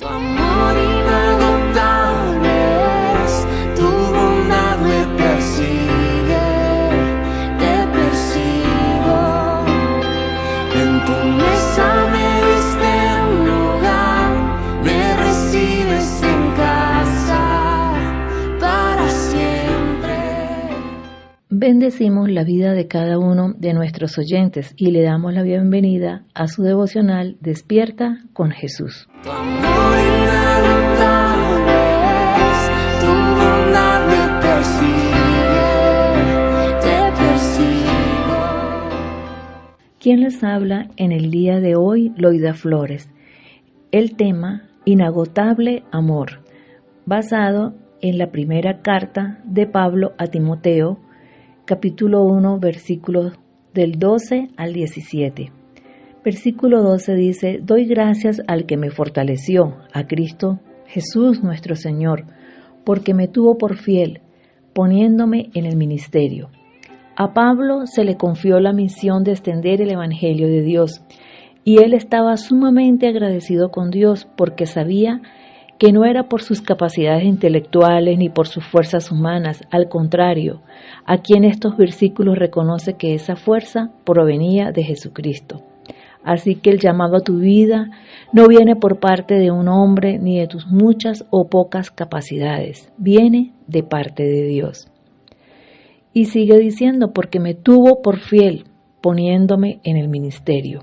Tu amor inagotable es, tu bondad me persigue, te persigo. En tu mesa me diste un lugar, me recibes en casa para siempre. Bendecimos la vida de cada uno de nuestros oyentes y le damos la bienvenida a su devocional Despierta con Jesús. Tu amor inagotable es, tu bondad me persigue, te persigo. ¿Quién les habla en el día de hoy? Loida Flores. El tema, inagotable amor, basado en la primera carta de Pablo a Timoteo, capítulo 1, versículos del 12 al 17. Versículo 12 dice: Doy gracias al que me fortaleció, a Cristo Jesús nuestro Señor, porque me tuvo por fiel, poniéndome en el ministerio. A Pablo se le confió la misión de extender el Evangelio de Dios, y él estaba sumamente agradecido con Dios porque sabía que no era por sus capacidades intelectuales ni por sus fuerzas humanas, al contrario, aquí en estos versículos reconoce que esa fuerza provenía de Jesucristo. Así que el llamado a tu vida no viene por parte de un hombre ni de tus muchas o pocas capacidades, viene de parte de Dios. Y sigue diciendo, porque me tuvo por fiel, poniéndome en el ministerio.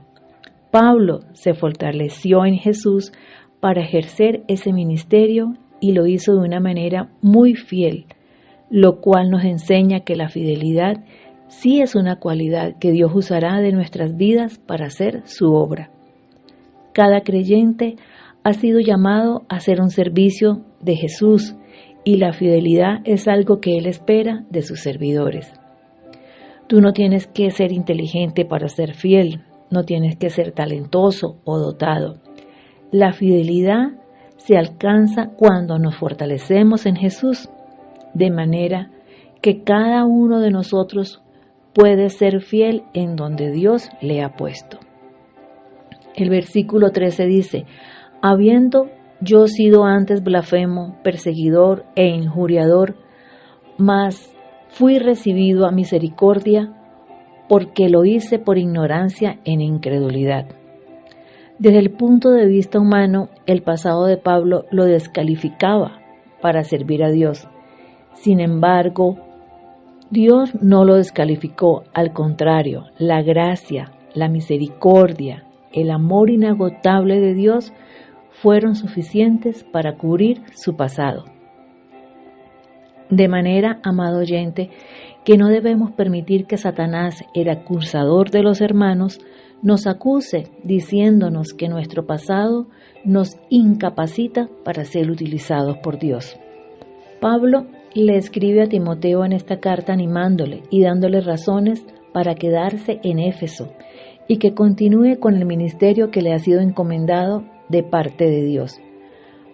Pablo se fortaleció en Jesús para ejercer ese ministerio y lo hizo de una manera muy fiel, lo cual nos enseña que la fidelidad sí es una cualidad que Dios usará de nuestras vidas para hacer su obra. Cada creyente ha sido llamado a hacer un servicio de Jesús y la fidelidad es algo que Él espera de sus servidores. Tú no tienes que ser inteligente para ser fiel, no tienes que ser talentoso o dotado. La fidelidad se alcanza cuando nos fortalecemos en Jesús, de manera que cada uno de nosotros puede ser fiel en donde Dios le ha puesto. El versículo 13 dice: habiendo yo sido antes blasfemo, perseguidor e injuriador, mas fui recibido a misericordia porque lo hice por ignorancia en incredulidad. Desde el punto de vista humano, el pasado de Pablo lo descalificaba para servir a Dios. Sin embargo, Dios no lo descalificó, al contrario, la gracia, la misericordia, el amor inagotable de Dios fueron suficientes para cubrir su pasado. De manera, amado oyente, que no debemos permitir que Satanás, el acusador de los hermanos, nos acuse diciéndonos que nuestro pasado nos incapacita para ser utilizados por Dios. Pablo le escribe a Timoteo en esta carta animándole y dándole razones para quedarse en Éfeso y que continúe con el ministerio que le ha sido encomendado de parte de Dios.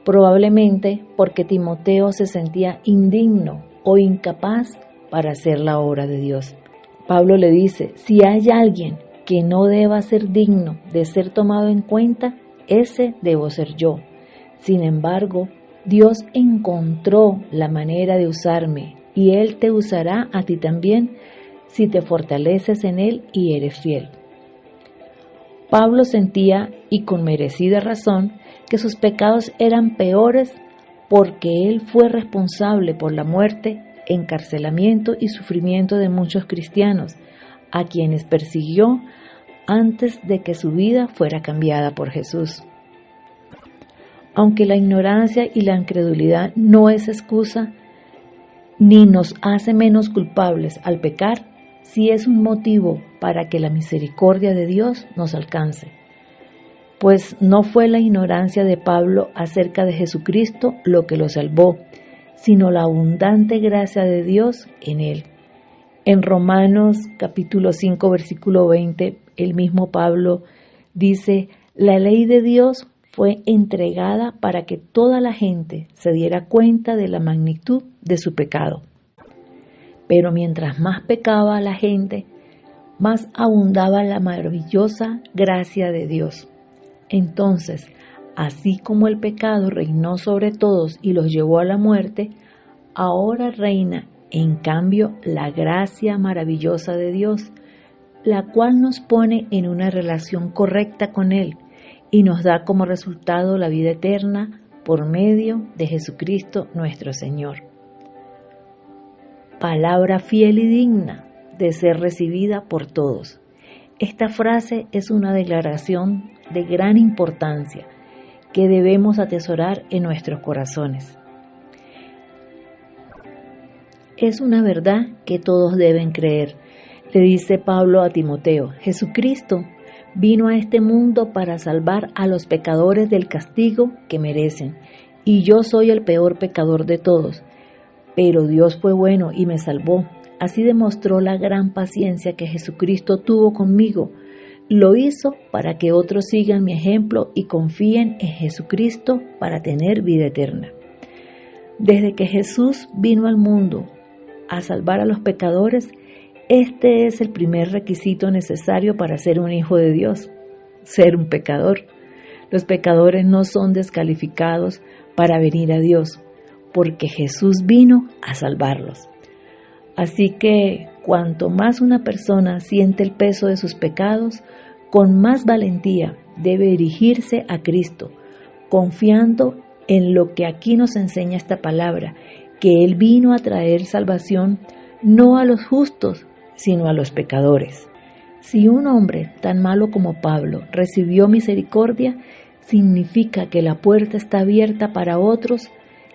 Probablemente porque Timoteo se sentía indigno o incapaz para hacer la obra de Dios. Pablo le dice: si hay alguien que no deba ser digno de ser tomado en cuenta, ese debo ser yo. Sin embargo, Dios encontró la manera de usarme y Él te usará a ti también si te fortaleces en Él y eres fiel. Pablo sentía, y con merecida razón, que sus pecados eran peores porque él fue responsable por la muerte, encarcelamiento y sufrimiento de muchos cristianos, a quienes persiguió antes de que su vida fuera cambiada por Jesús. Aunque la ignorancia y la incredulidad no es excusa, ni nos hace menos culpables al pecar, sí es un motivo para que la misericordia de Dios nos alcance. Pues no fue la ignorancia de Pablo acerca de Jesucristo lo que lo salvó, sino la abundante gracia de Dios en él. En Romanos capítulo 5, versículo 20, el mismo Pablo dice: la ley de Dios fue entregada para que toda la gente se diera cuenta de la magnitud de su pecado. Pero mientras más pecaba la gente, más abundaba la maravillosa gracia de Dios. Entonces, así como el pecado reinó sobre todos y los llevó a la muerte, ahora reina en cambio la gracia maravillosa de Dios, la cual nos pone en una relación correcta con Él y nos da como resultado la vida eterna por medio de Jesucristo nuestro Señor. Palabra fiel y digna de ser recibida por todos. Esta frase es una declaración de gran importancia que debemos atesorar en nuestros corazones. Es una verdad que todos deben creer. Le dice Pablo a Timoteo: Jesucristo vino a este mundo para salvar a los pecadores del castigo que merecen, y yo soy el peor pecador de todos, pero Dios fue bueno y me salvó. Así demostró la gran paciencia que Jesucristo tuvo conmigo. Lo hizo para que otros sigan mi ejemplo y confíen en Jesucristo para tener vida eterna. Desde que Jesús vino al mundo a salvar a los pecadores, este es el primer requisito necesario para ser un hijo de Dios: ser un pecador. Los pecadores no son descalificados para venir a Dios, porque Jesús vino a salvarlos. Así que cuanto más una persona siente el peso de sus pecados, con más valentía debe dirigirse a Cristo, confiando en lo que aquí nos enseña esta palabra, que Él vino a traer salvación no a los justos, sino a los pecadores. Si un hombre tan malo como Pablo recibió misericordia, significa que la puerta está abierta para otros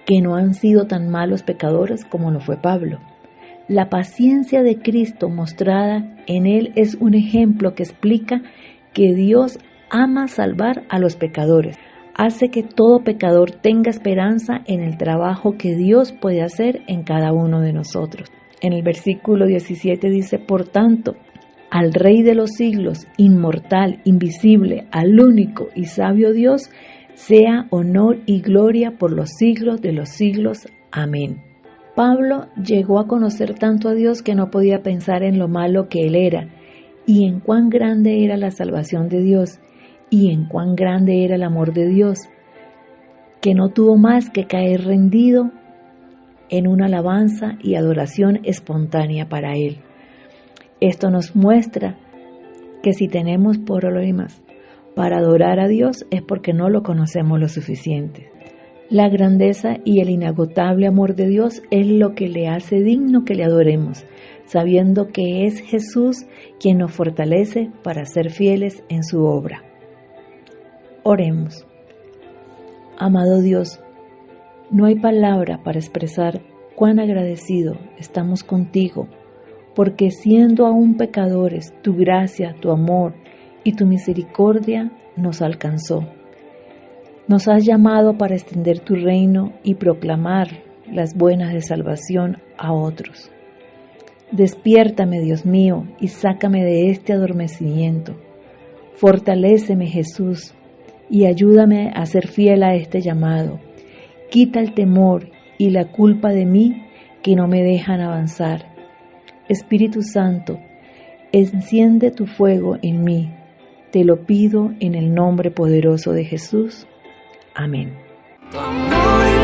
que no han sido tan malos pecadores como lo fue Pablo. La paciencia de Cristo mostrada en Él es un ejemplo que explica que Dios ama salvar a los pecadores. Hace que todo pecador tenga esperanza en el trabajo que Dios puede hacer en cada uno de nosotros. En el versículo 17 dice: por tanto, al Rey de los siglos, inmortal, invisible, al único y sabio Dios, sea honor y gloria por los siglos de los siglos. Amén. Pablo llegó a conocer tanto a Dios que no podía pensar en lo malo que él era, y en cuán grande era la salvación de Dios, y en cuán grande era el amor de Dios, que no tuvo más que caer rendido en una alabanza y adoración espontánea para Él. Esto nos muestra que si tenemos problemas para adorar a Dios es porque no lo conocemos lo suficiente. La grandeza y el inagotable amor de Dios es lo que le hace digno que le adoremos, sabiendo que es Jesús quien nos fortalece para ser fieles en su obra. Oremos. Amado Dios, no hay palabra para expresar cuán agradecido estamos contigo, porque siendo aún pecadores, tu gracia, tu amor y tu misericordia nos alcanzó. Nos has llamado para extender tu reino y proclamar las buenas de salvación a otros. Despiértame, Dios mío, y sácame de este adormecimiento. Fortaléceme, Jesús, y ayúdame a ser fiel a este llamado. Quita el temor y la culpa de mí que no me dejan avanzar. Espíritu Santo, enciende tu fuego en mí. Te lo pido en el nombre poderoso de Jesús. Amén. Tu amor